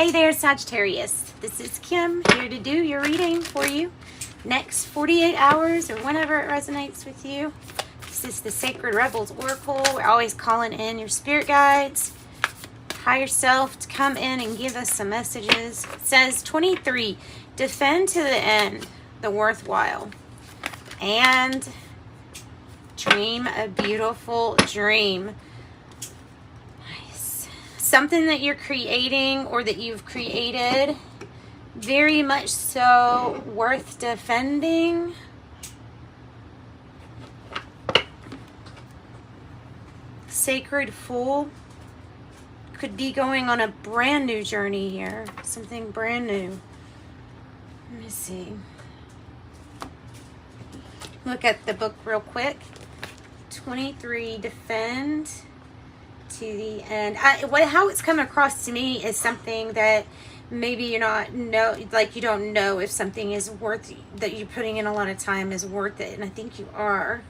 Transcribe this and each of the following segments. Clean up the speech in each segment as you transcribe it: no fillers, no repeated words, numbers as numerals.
Hey there, Sagittarius. This is Kim, here to do your reading for you. Next 48 hours or whenever it resonates with you. This is the Sacred Rebels Oracle. We're always calling in your spirit guides, higher self to come in and give us some messages. It says 23, defend to the end the worthwhile and dream a beautiful dream. Something that you're creating or that you've created, very much so worth defending. Sacred Fool could be going on a brand new journey here. Something brand new. Let me see. Look at the book real quick. 23, defend to the end. How it's come across to me is something that maybe you're not you don't know if something is worth, that you're putting in a lot of time is worth it, and I think you are.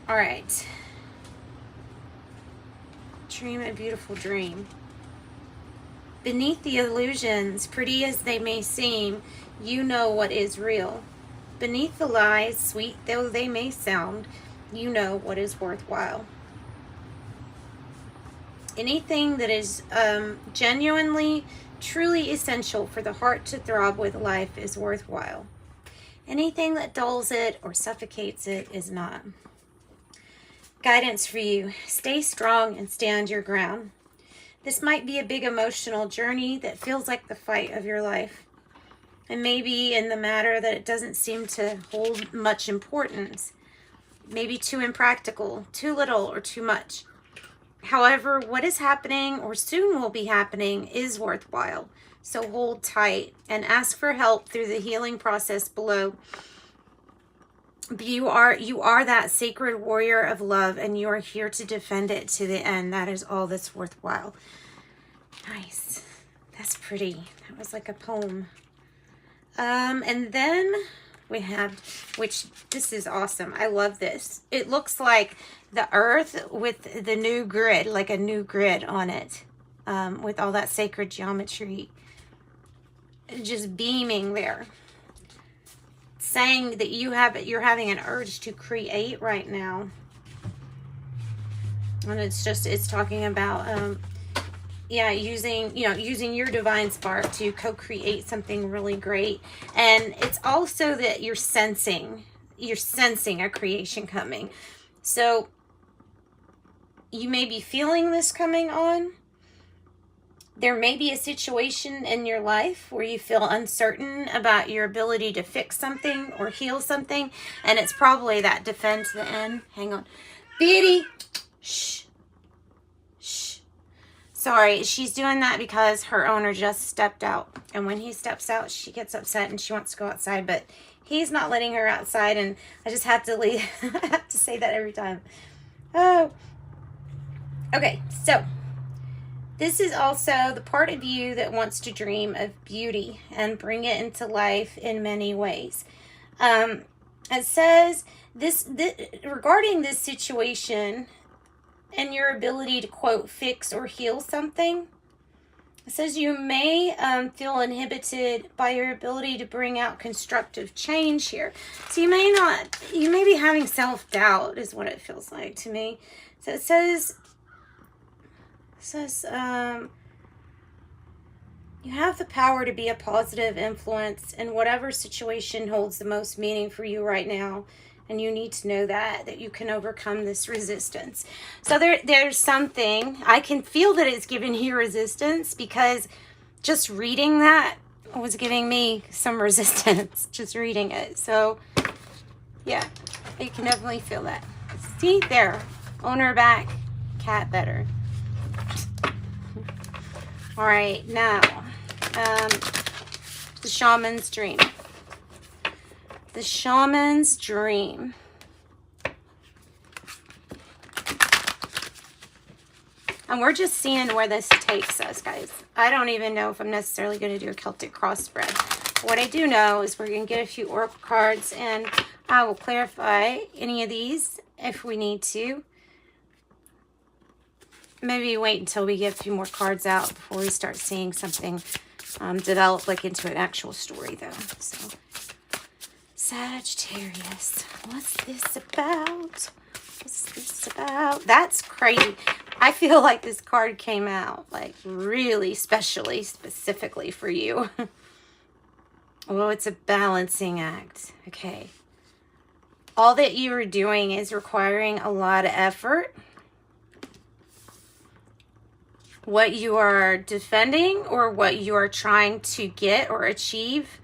All right, dream a beautiful dream. Beneath the illusions, pretty as they may seem, you know what is real. Beneath the lies, sweet though they may sound, you know what is worthwhile. Anything that is genuinely, truly essential for the heart to throb with life is worthwhile. Anything that dulls it or suffocates it is not. Guidance for you. Stay strong and stand your ground. This might be a big emotional journey that feels like the fight of your life. And maybe in the matter that it doesn't seem to hold much importance. Maybe too impractical, too little, or too much. However, what is happening or soon will be happening is worthwhile. So hold tight and ask for help through the healing process below. You are that sacred warrior of love, and you are here to defend it to the end. That is all that's worthwhile. Nice. That's pretty. That was like a poem. And then we have, which this is awesome. I love this. It looks like the earth with the new grid, like a new grid on it, with all that sacred geometry just beaming there, saying that you're having an urge to create right now. And it's talking about using your divine spark to co-create something really great. And it's also that you're sensing a creation coming. So you may be feeling this coming on. There may be a situation in your life where you feel uncertain about your ability to fix something or heal something, and it's probably that defend to the end. Hang on. Biddy! Shh. Shh. Sorry, she's doing that because her owner just stepped out. And when he steps out, she gets upset and she wants to go outside, but he's not letting her outside, and I just have to leave. I have to say that every time. Oh. Okay, so this is also the part of you that wants to dream of beauty and bring it into life in many ways. It says this regarding this situation and your ability to, quote, fix or heal something. It says you may feel inhibited by your ability to bring out constructive change here. So you may be having self-doubt is what it feels like to me. So it says you have the power to be a positive influence in whatever situation holds the most meaning for you right now. And you need to know that you can overcome this resistance. So there's something, I can feel that it's giving you resistance, because just reading that was giving me some resistance, just reading it. So yeah, you can definitely feel that. See there, owner back, cat better. All right, now, the shaman's dream. The shaman's dream. And we're just seeing where this takes us, guys. I don't even know if I'm necessarily going to do a Celtic cross spread. What I do know is we're going to get a few oracle cards, and I will clarify any of these if we need to. maybe wait until we get a few more cards out before we start seeing something develop like into an actual story though. So Sagittarius, what's this about? What's this about? That's crazy. I feel like this card came out like really specifically for you. Oh, it's a balancing act. Okay. All that you are doing is requiring a lot of effort. What you are defending or what you are trying to get or achieve,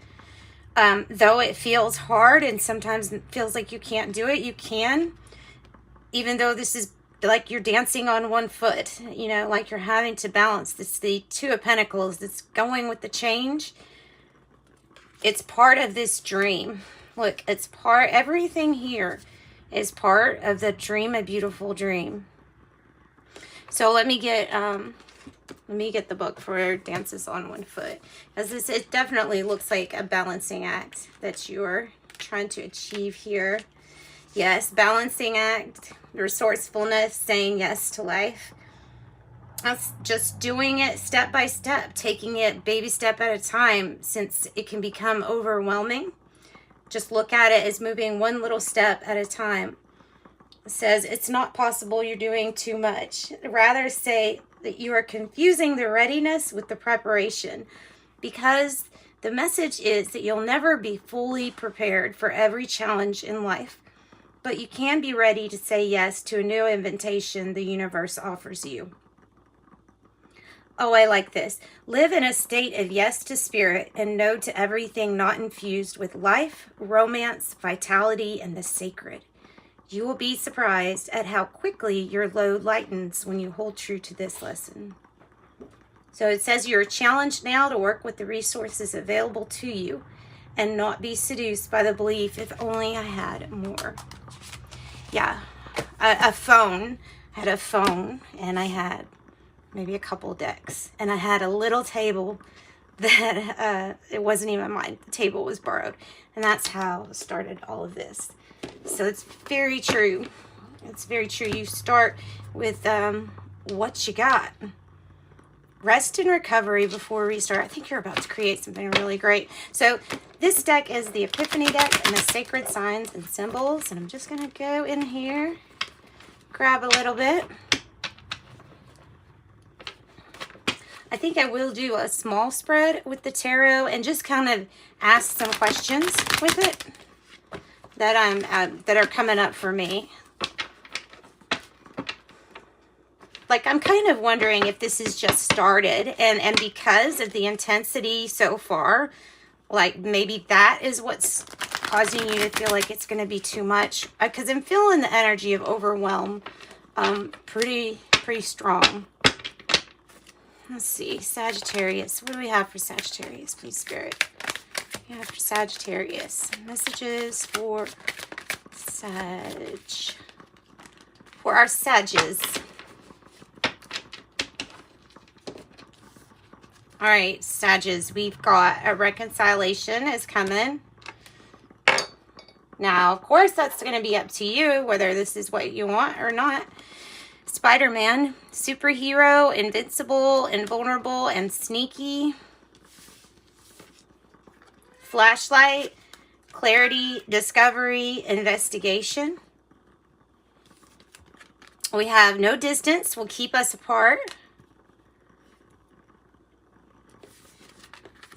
though it feels hard and sometimes it feels like you can't do it, you can. Even though this is like you're dancing on one foot, you know, like you're having to balance. This the Two of Pentacles that's going with the change. It's part of this dream. Look, it's part, everything here is part of the dream, a beautiful dream. So let me get the book for Dances on One Foot. As this, it definitely looks like a balancing act that you're trying to achieve here. Yes, balancing act, resourcefulness, saying yes to life. That's just doing it step by step, taking it baby step at a time, since it can become overwhelming. Just look at it as moving one little step at a time. It says it's not possible you're doing too much. Rather say that you are confusing the readiness with the preparation, because the message is that you'll never be fully prepared for every challenge in life, but you can be ready to say yes to a new invitation the universe offers you. Oh, I like this. Live in a state of yes to spirit and no to everything not infused with life, romance, vitality, and the sacred. You will be surprised at how quickly your load lightens when you hold true to this lesson. So it says you're challenged now to work with the resources available to you and not be seduced by the belief, if only I had more. Yeah, a phone. I had a phone and I had maybe a couple decks, and I had a little table that it wasn't even mine. The table was borrowed, and that's how it started all of this. So it's very true. It's very true. You start with what you got. Rest and recovery before restart. I think you're about to create something really great. So this deck is the Epiphany deck and the Sacred Signs and Symbols, and I'm just going to go in here, grab a little bit. I think I will do a small spread with the tarot and just kind of ask some questions with it that that are coming up for me. Like, I'm kind of wondering if this is just started and because of the intensity so far, like maybe that is what's causing you to feel like it's going to be too much. Because I'm feeling the energy of overwhelm pretty strong. Let's see, Sagittarius. What do we have for Sagittarius, please, Spirit? We have for Sagittarius. Messages for our Sages. All right, Sages, we've got a reconciliation is coming. Now, of course, that's going to be up to you, whether this is what you want or not. Spider-Man, superhero, invincible, invulnerable, and sneaky. Flashlight, clarity, discovery, investigation. We have no distance will keep us apart.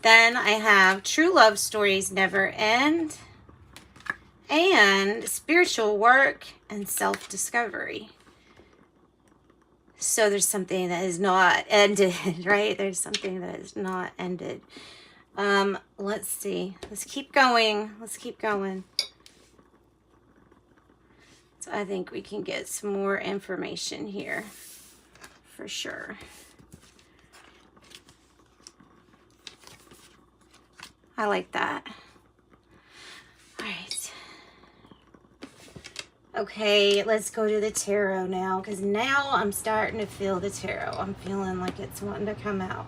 Then I have true love stories never end. And spiritual work and self-discovery. So there's something that is not ended, right? There's something that is not ended. Let's see. Let's keep going. Let's keep going. So I think we can get some more information here for sure. I like that. All right. Okay, let's go to the tarot now, because now I'm starting to feel the tarot. I'm feeling like it's wanting to come out.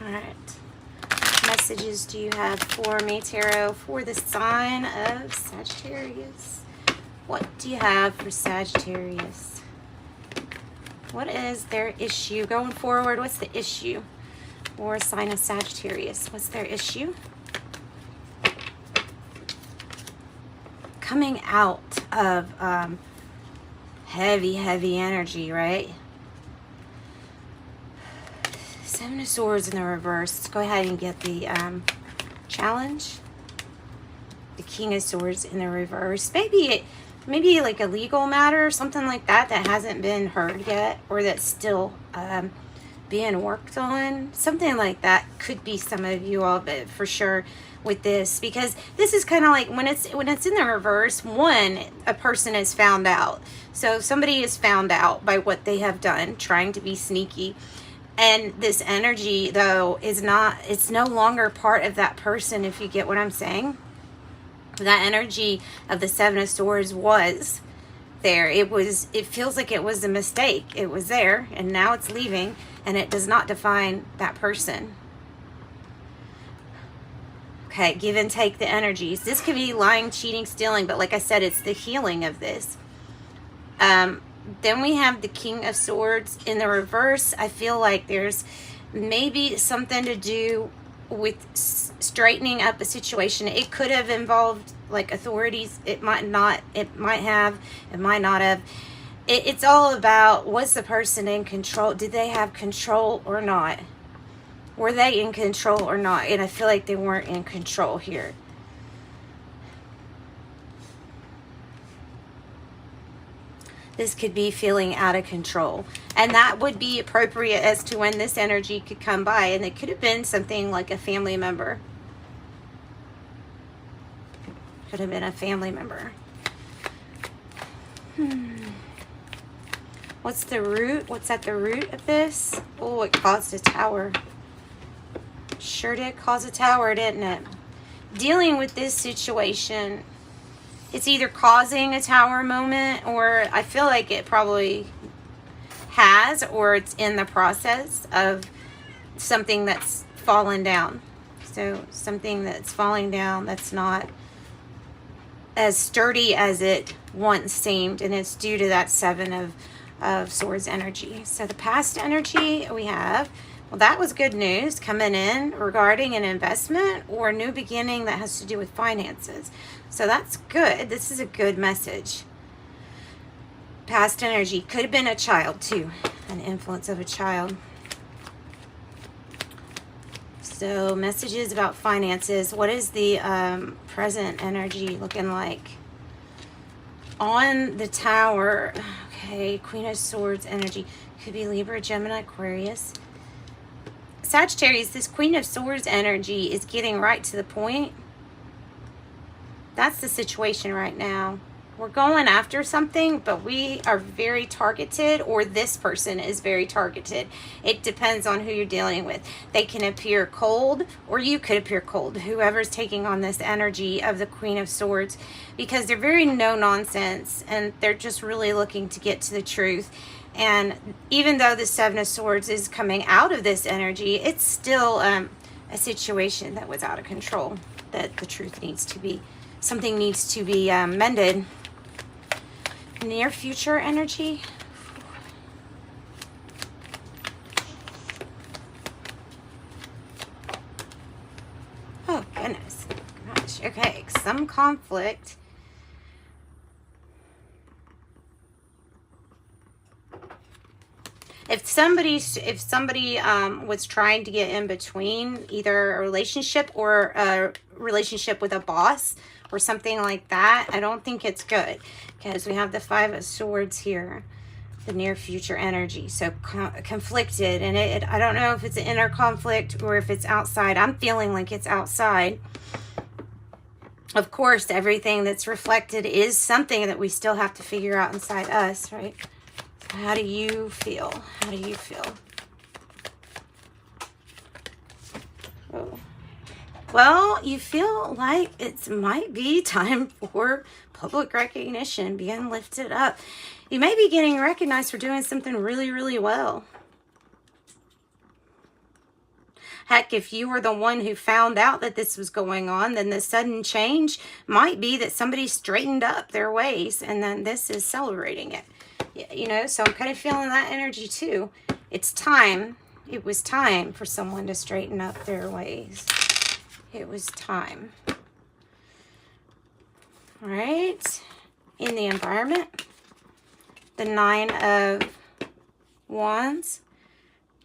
All right. messages do you have for me, Tarot, for the sign of Sagittarius? What do you have for Sagittarius? What is their issue going forward? What's the issue for sign of Sagittarius? What's their issue? Coming out of heavy energy, right? Seven of Swords in the reverse. Let's go ahead and get the challenge. The King of Swords in the reverse. Maybe like a legal matter, something like that hasn't been heard yet, or that's still being worked on. Something like that could be some of you all, but for sure with this, because this is kind of like when it's in the reverse, a person is found out. So somebody is found out by what they have done, trying to be sneaky. And this energy, though, it's no longer part of that person, if you get what I'm saying. That energy of the Seven of Swords was there. It feels like it was a mistake. It was there, and now it's leaving, and it does not define that person. Okay, give and take the energies. This could be lying, cheating, stealing, but like I said, it's the healing of this. Then we have the King of Swords in the reverse. I feel like there's maybe something to do with straightening up a situation. It could have involved like authorities. It might not. It might have. It might not have. It's all about, was the person in control? Did they have control or not? Were they in control or not? And I feel like they weren't in control here. This could be feeling out of control. And that would be appropriate as to when this energy could come by. And it could have been something like a family member. Could have been a family member. What's the root? What's at the root of this? Oh, it caused a tower. Sure did cause a tower, didn't it? Dealing with this situation, it's either causing a tower moment, or I feel like it probably has, or it's in the process of something that's fallen down. So something that's falling down that's not as sturdy as it once seemed, and it's due to that Seven of Swords energy. So the past energy we have, well, that was good news coming in regarding an investment or a new beginning that has to do with finances. So that's good. This is a good message. Past energy. Could have been a child too. An influence of a child. So messages about finances. What is the present energy looking like? On the Tower. Okay. Queen of Swords energy. Could be Libra, Gemini, Aquarius. Sagittarius, this Queen of Swords energy is getting right to the point. That's the situation right now. We're going after something, but we are very targeted, or this person is very targeted. It depends on who you're dealing with. They can appear cold, or you could appear cold, whoever's taking on this energy of the Queen of Swords, because they're very no nonsense, and they're just really looking to get to the truth. And even though the Seven of Swords is coming out of this energy, it's still a situation that was out of control, that the truth needs to be, something needs to be mended. Near future energy. Oh, goodness. Gosh, okay, some conflict. If somebody was trying to get in between either a relationship or a relationship with a boss or something like that, I don't think it's good, because we have the Five of Swords here, the near future energy. So conflicted, and I don't know if it's an inner conflict or if it's outside. I'm feeling like it's outside. Of course, everything that's reflected is something that we still have to figure out inside us, right? How do you feel? How do you feel? Oh. Well, you feel like it might be time for public recognition, being lifted up. You may be getting recognized for doing something really, really well. Heck, if you were the one who found out that this was going on, then the sudden change might be that somebody straightened up their ways, and then this is celebrating it. You know, so I'm kind of feeling that energy too. It's time. It was time for someone to straighten up their ways. It was time. All right. In the environment, the 9 of Wands.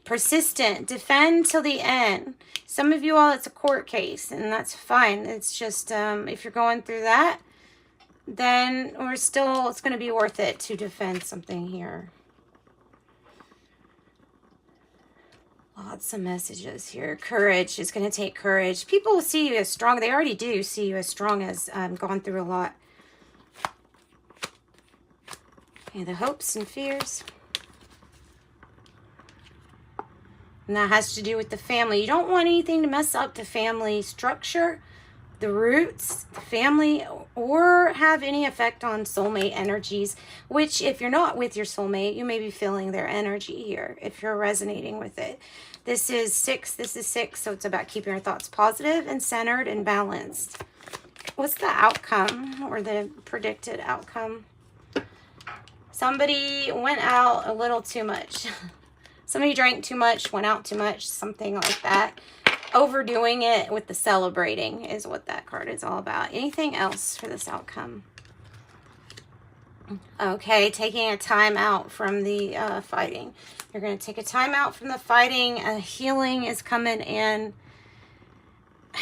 Persistent. Defend till the end. Some of you all, it's a court case, and that's fine. It's just, if you're going through that, then it's going to be worth it to defend something here. Lots of messages here. Courage. It's going to take courage. People will see you as strong. They already do see you as strong, as gone through a lot. Okay, the hopes and fears. And that has to do with the family. You don't want anything to mess up the family structure, the roots, the family, or have any effect on soulmate energies, which if you're not with your soulmate, you may be feeling their energy here if you're resonating with it. This is 6. This is 6. So it's about keeping your thoughts positive and centered and balanced. What's the outcome or the predicted outcome? Somebody went out a little too much. Somebody drank too much, went out too much, something like that. Overdoing it with the celebrating is what that card is all about. Anything else for this outcome? Okay, taking a time out from the fighting. You're going to take a time out from the fighting. A healing is coming in.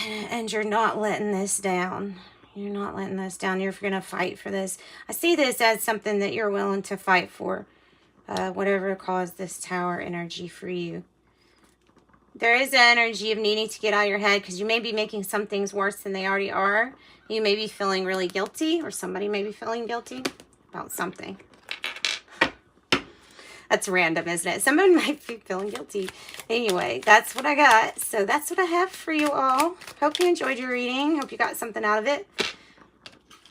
And you're not letting this down. You're not letting this down. You're going to fight for this. I see this as something that you're willing to fight for. Whatever caused this Tower energy for you. There is an energy of needing to get out of your head because you may be making some things worse than they already are. You may be feeling really guilty, or somebody may be feeling guilty about something. That's random, isn't it? Somebody might be feeling guilty. Anyway, that's what I got. So that's what I have for you all. Hope you enjoyed your reading. Hope you got something out of it.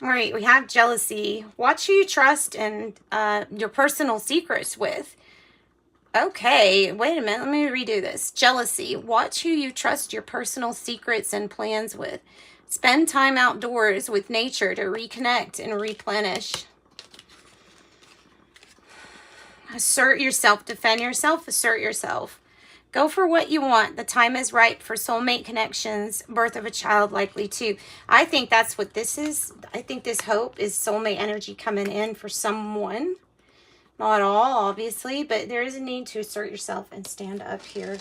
All right, we have jealousy. Watch who you trust and your personal secrets with. Okay, wait a minute. Let me redo this. Jealousy. Watch who you trust your personal secrets and plans with. Spend time outdoors with nature to reconnect and replenish. Assert yourself. Defend yourself. Assert yourself. Go for what you want. The time is ripe for soulmate connections. Birth of a child likely too. I think that's what this is. I think this hope is soulmate energy coming in for someone. Not all, obviously, but there is a need to assert yourself and stand up here.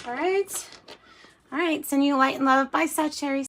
All right. All right. Send you light and love. Bye, Sagittarius.